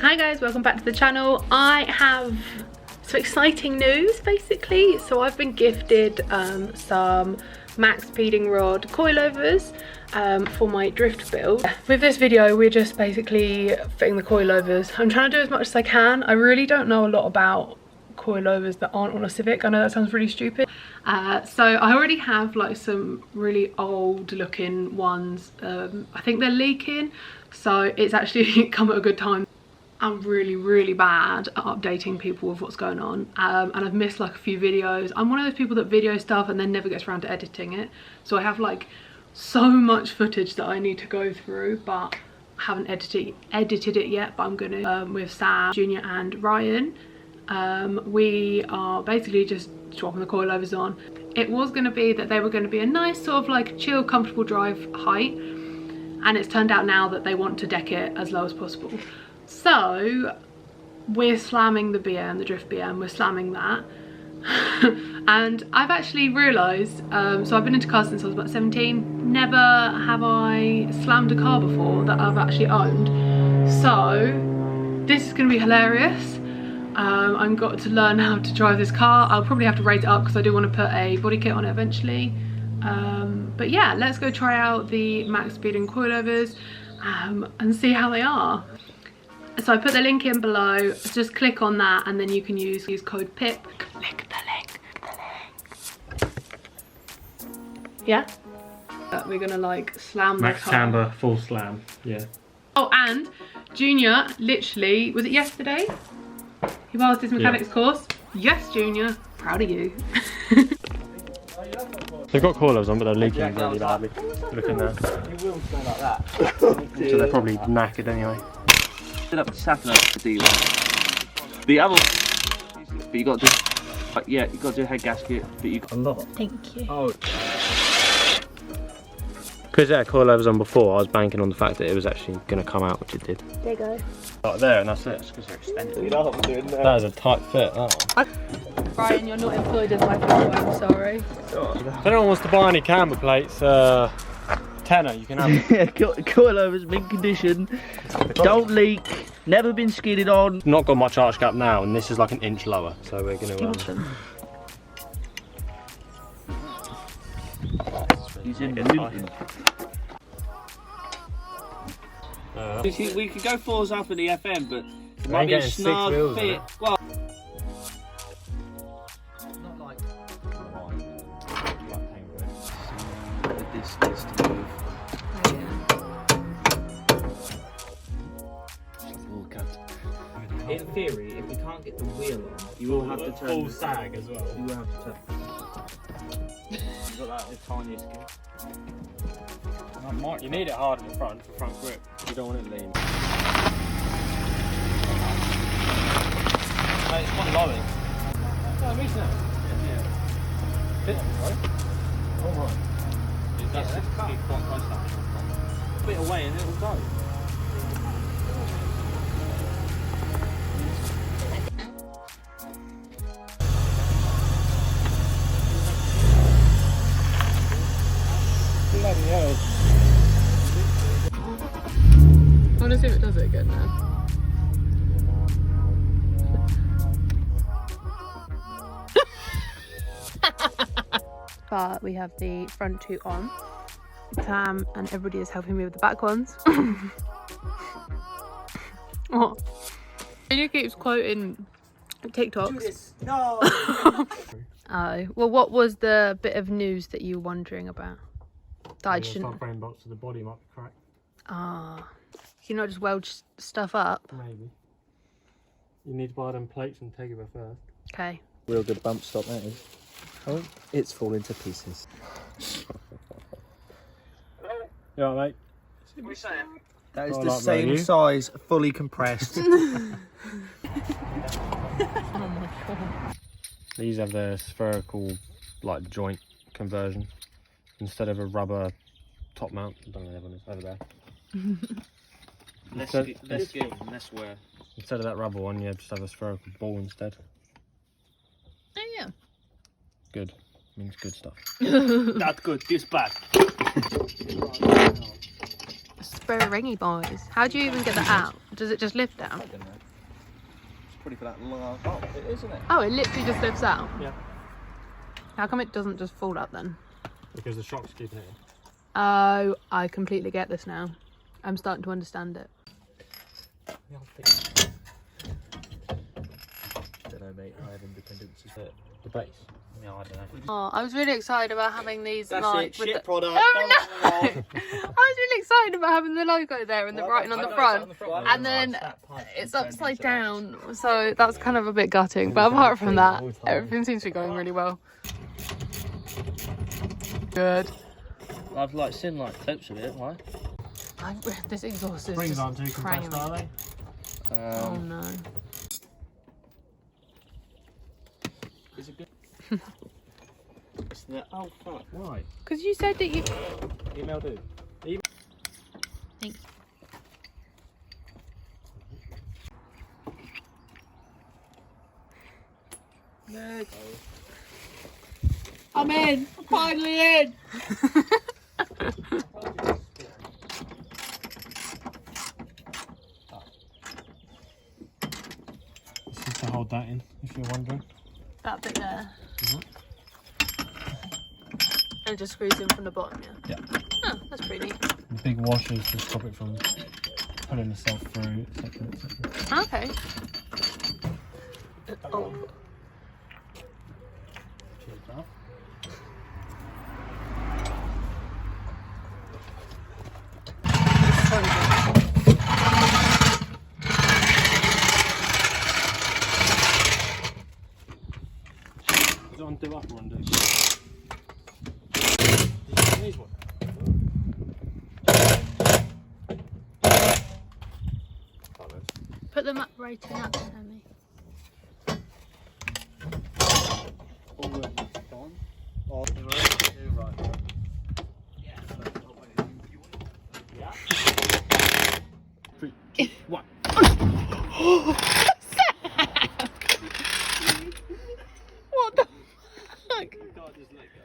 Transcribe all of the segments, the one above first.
Hi guys, welcome back to the channel. I have some exciting news basically. So I've been gifted some MaXpeedingRod Coilovers for my drift build. With this video we're just basically fitting the coilovers. I'm trying to do as much as I can. I really don't know a lot about coilovers that aren't on a Civic. I know that sounds really stupid. So I already have like some really old looking ones. I think they're leaking, so it's actually come at a good time. I'm really bad at updating people with what's going on, and I've missed like a few videos. I'm one of those people that video stuff and then never gets around to editing it, so I have like so much footage that I need to go through, but I haven't edited it yet. But I'm gonna with Sam, Junior and Ryan. We are basically just swapping the coilovers on. It was going to be that they were going to be a nice sort of like chill, comfortable drive height, and it's turned out now that they want to deck it as low as possible. So we're slamming the BM, the drift BM, we're slamming that. And I've actually realised, so I've been into cars since I was about 17. Never have I slammed a car before that I've actually owned. So this is going to be hilarious. I've got to learn how to drive this car. I'll probably have to rate it up because I do want to put a body kit on it eventually. But yeah, let's go try out the MaXpeeding coilovers and see how they are. So I put the link in below. Just click on that and then you can use code PIP. Click the link. Yeah? We're gonna like slam the Max car. Camber full slam, yeah. Oh, and Junior literally, was it yesterday? He passed his mechanics course. Yes, Junior, proud of you. They've got coilovers on, but they're leaking really badly. Look in there. You will smell like that. So they're probably knackered anyway. The other, but you got to do, yeah, you got to do a head gasket, but you got a lot. Thank you. Oh. Because yeah, coilovers on before, I was banking on the fact that it was actually going to come out, which it did. There you go. Right there, and that's it. It's because they're extended. You know what I'm doing there. That is a tight fit, that one. Brian, you're not employed as my father, I'm sorry. If anyone wants to buy any camber plates, tenner, you can have them. Yeah, coilovers, mint condition, don't leak, never been skidded on. Not got much arch gap now, and this is like an inch lower, so we're going to... He's in Newton. We could go fours up in the FM, but it might be a snug fit. Well, not like this needs to move. In theory, if we can't get the wheel on, you will have to turn full sag as well. You will have to turn. You've got that the tiniest skin. You need it hard in the front for front grip. You don't want it lean. Mate, it's one lorry. Oh, me now. Yeah. Fit on, right? All right. That's quite close to a bit away and it'll go. Bloody hell. I want to see if it does it again now. But we have the front two on. Sam and everybody is helping me with the back ones. Oh. He keeps quoting TikToks. No. Oh, well, what was the bit of news that you were wondering about? That I shouldn't. Front frame box of the body might be cracked. Ah, you not just weld stuff up. Maybe. You need to buy them plates and take it first. Okay. Real good bump stop that is. Oh, it's falling to pieces. You all right, mate? What are you saying? That is Oh, the like same you. size, fully compressed. Oh my god. These have the spherical like joint conversion instead of a rubber top mount. I don't know the one is over there. less skill, less wear. Instead of that rubber one, you just have a spherical ball instead. Oh yeah. Good. Means good stuff. Not good, this bad. very ringy, boys. How do you even get that out? Does it just lift down? It's probably for that long. Oh, it is, isn't it? Oh, it literally just lifts out? Yeah. How come it doesn't just fall out then? Because the shock's keeping it in. Oh, I completely get this now. I'm starting to understand it. Yeah, don't know, mate. I have independence. The base. Yeah, I don't know. Oh, I was really excited about having these. That's like, it. with Shit the... product. Oh no! I was really excited about having the logo there and the writing on the front, and then it's upside down, so that's kind of a bit gutting. But apart from that, everything seems to be going really well. Good. I've like seen like clips of it. Why? This exhaust is Springs just aren't too praying compressed, are me. they? Oh no. Is it good? Oh fuck! Why? Because you said that you. Email do. Thanks. Next. I'm in. I'm finally in. This is to hold that in, if you're wondering. That bit there. Mhm. And it just screws in from the bottom, yeah? Yeah. Oh, that's pretty neat. The big washers to stop it from pulling itself through, etc. etc. Okay. Oh. Cheers, pal. Is it undo up or undo? Did you use one? Put them up rating up, Sammy. All the fine. Oh, right. Yeah. 3, 2, 1. What the fuck? You can't just let go.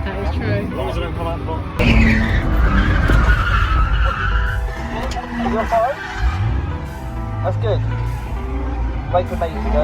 That is true. As long as I don't come out the bottom. You're fine. That's good. Wait for me to go.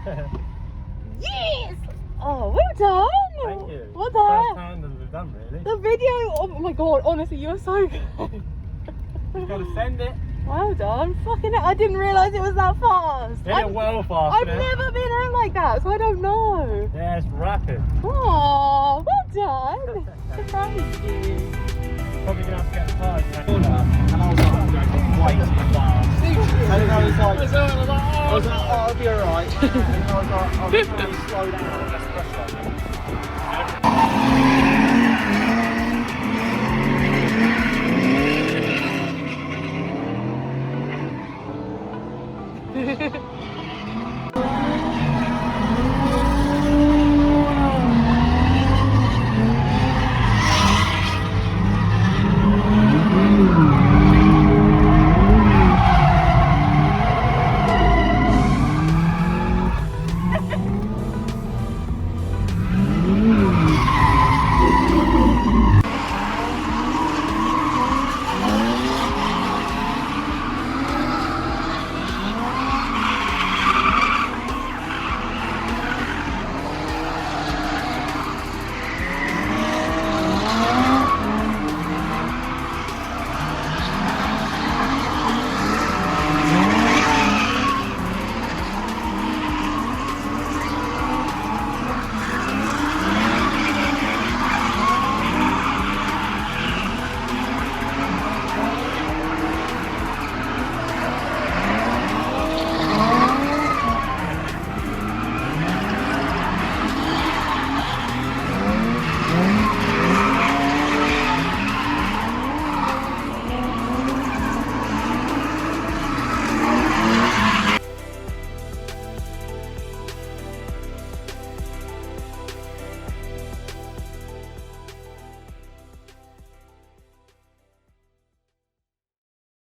Yes! Oh, well done! Thank you. Well First done! time that we've done, really. The video, oh my god, honestly, you're so good. You've got to send it. Well done. Fucking hell, I didn't realise it was that fast. Hit it well fast. I've never been out like that, so I don't know. Yeah, it's rapid. Oh, well done. Thank you. Probably going to have to get the tires back. And I was like, I'm going way too fast. And then I was like, oh, I'll be alright. And then I was like, I'll really slow down. Let's press that.